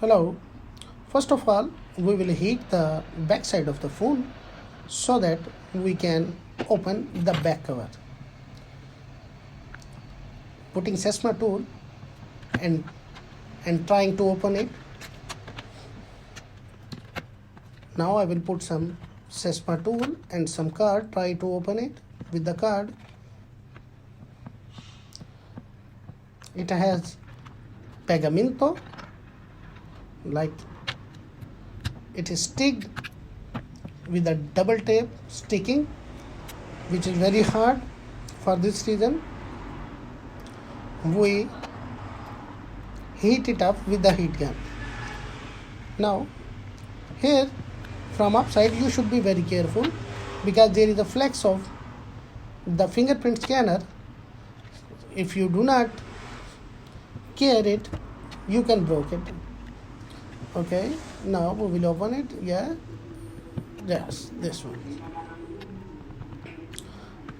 Hello. First of all, we will heat the back side of the phone so that we can open the back cover. Putting Sesma tool and trying to open it. Now I will put some Sesma tool and some card, try to open it with the card. It has pegamento, like it is sticked with a double tape sticking, which is very hard. For this reason, we heat it up with the heat gun. Now here from upside you should be very careful because there is a flex of the fingerprint scanner. If you do not care it, you can break it. Okay, now we will open it. Yes, this one.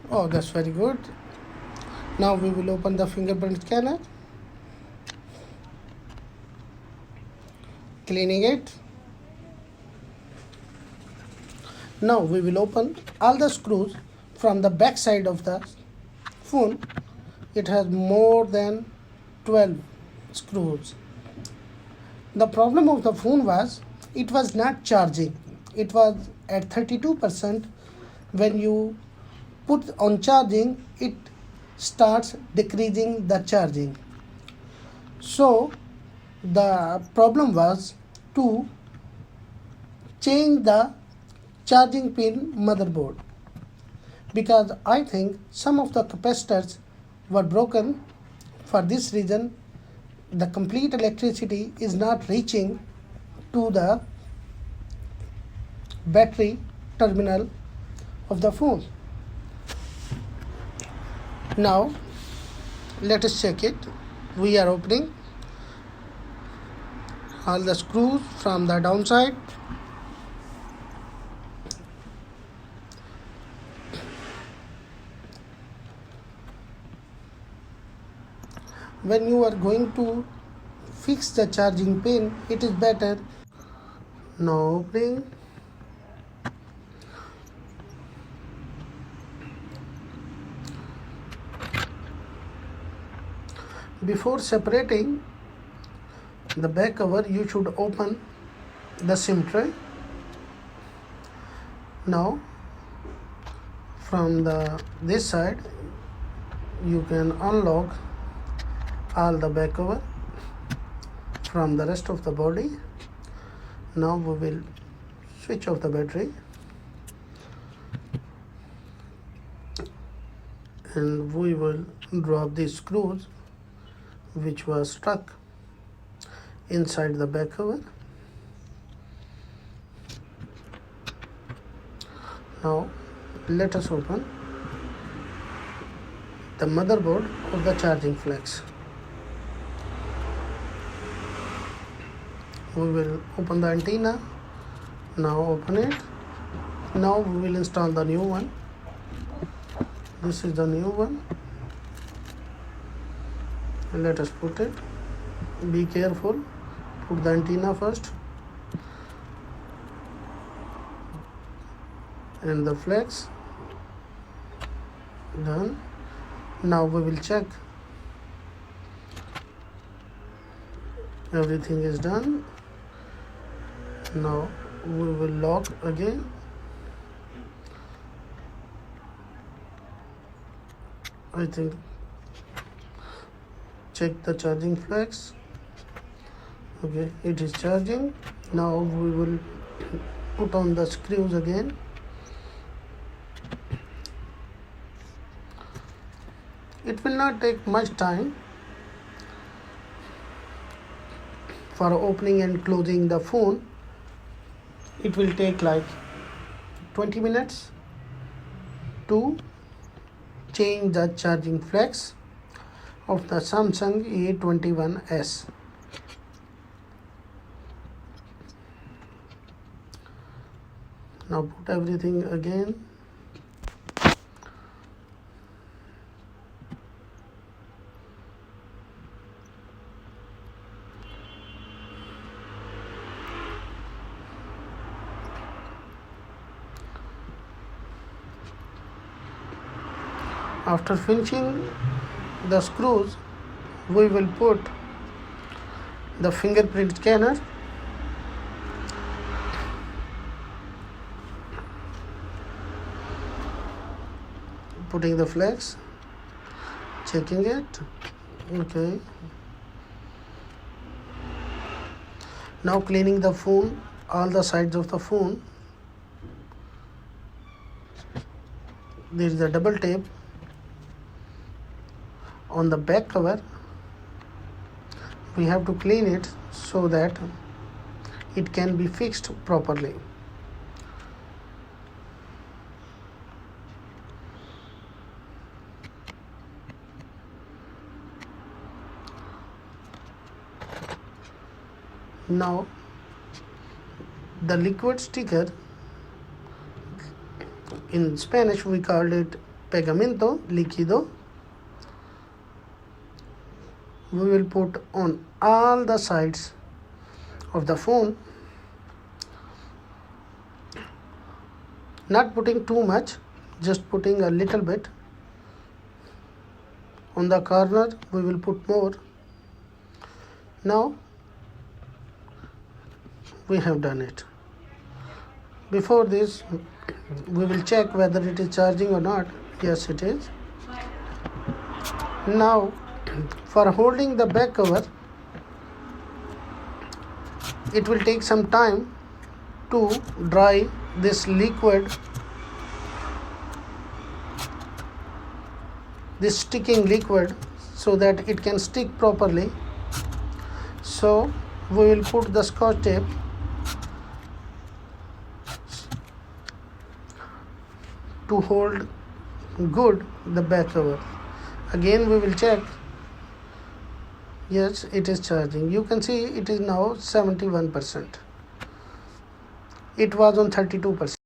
Oh, that's very good. Now we will open the fingerprint scanner, cleaning it. Now we will open all the screws from the back side of the phone. It has more than 12 screws. The problem of the phone was it was not charging. It was at 32%. When you put on charging, it starts decreasing the charging. So the problem was to change the charging pin motherboard, because I think some of the capacitors were broken. For this reason, the complete electricity is not reaching to the battery terminal of the phone. Now let us check it. We are opening all the screws from the downside. When you are going to fix the charging pin, it is better. Now opening. Before separating the back cover, you should open the SIM tray. Now from this side, you can unlock all the back cover from the rest of the body. Now we will switch off the battery and we will drop these screws which was stuck inside the back cover. Now let us open the motherboard of the charging flex. We will open the antenna. Now open it. Now we will install the new one. This is the new one. Let us put it. Be careful. Put the antenna first and the flex. Done. Now we will check. Everything is done. Now we will lock again. I think check the charging flex. Okay, it is charging. Now we will put on the screws again. It will not take much time for opening and closing the phone. It will take like 20 minutes to change the charging flex of the Samsung A21S. Now put everything again. After finishing the screws, we will put the fingerprint scanner. Putting the flex, checking it. Okay. Now cleaning the phone, all the sides of the phone. There is a double tape on the back cover. We have to clean it so that it can be fixed properly. Now the liquid sticker, in Spanish we called it pegamento líquido, we will put on all the sides of the phone, not putting too much, just putting a little bit. On the corner we will put more. Now we have done it. Before this, we will check whether it is charging or not. Yes, it is. Now, for holding the back cover, it will take some time to dry this liquid, this sticking liquid, so that it can stick properly. So we will put the scotch tape to hold good the back cover. Again we will check. Yes, it is charging. You can see it is now 71%. It was on 32%.